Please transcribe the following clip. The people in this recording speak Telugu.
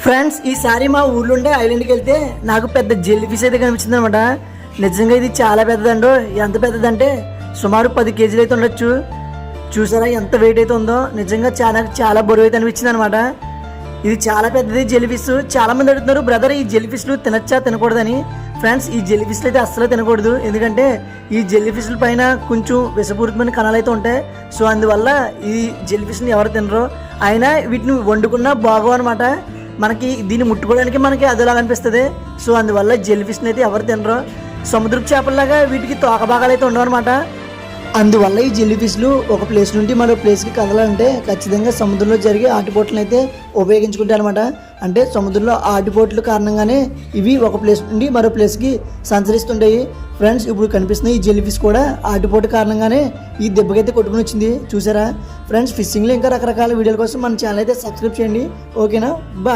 ఫ్రెండ్స్ ఈసారి మా ఊర్లో ఉండే ఐలాండ్కి వెళ్తే నాకు పెద్ద జెల్లీ ఫిష్ అయితే కనిపించింది అనమాట. నిజంగా ఇది చాలా పెద్దదండో. ఎంత పెద్దదంటే సుమారు 10 కేజీలు అయితే ఉండొచ్చు. చూసారా ఎంత వెయిట్ అయితే ఉందో. నిజంగా చాలా బరువు అయితే అనిపించింది అనమాట. ఇది చాలా పెద్దది జెల్లీ ఫిష్. చాలా మంది అడుగుతున్నారు, బ్రదర్ ఈ జెల్లీ ఫిష్లు తినచ్చా తినకూడదని. ఫ్రెండ్స్ ఈ జెల్లీ ఫిష్లు అయితే అస్సలు తినకూడదు. ఎందుకంటే ఈ జెల్లీ ఫిష్ల పైన కొంచెం విషపూరితమైన కణాలు అయితే ఉంటాయి. సో అందువల్ల ఈ జెల్లీ ఫిష్ని ఎవరు తినరు. అయినా వీటిని వండుకున్నా బాగో అనమాట. మనకి దీన్ని ముట్టుకోవడానికి మనకి అదిలాగా అనిపిస్తుంది. సో అందువల్ల జెల్లీ ఫిష్ని అయితే ఎవరు తినరు. సముద్రపు చేపల్లాగా వీటికి తోక భాగాలు అయితే ఉండవు అనమాట. అందువల్ల ఈ జెల్లీ ఫిష్లు ఒక ప్లేస్ నుండి మరో ప్లేస్కి కదలాలంటే ఖచ్చితంగా సముద్రంలో జరిగే ఆటిపోట్లను అయితే ఉపయోగించుకుంటాయి అనమాట. అంటే సముద్రంలో ఆటిపోట్ల కారణంగానే ఇవి ఒక ప్లేస్ నుండి మరో ప్లేస్కి సంచరిస్తుంటాయి. ఫ్రెండ్స్ ఇప్పుడు కనిపిస్తున్న ఈ జెల్లీ ఫిష్ కూడా ఆటిపోటు కారణంగానే ఈ దెబ్బకైతే కొట్టుకుని వచ్చింది. చూసారా ఫ్రెండ్స్, ఫిషింగ్లో ఇంకా రకరకాల వీడియోల కోసం మన ఛానల్ అయితే సబ్స్క్రైబ్ చేయండి. ఓకేనా, బాయ్.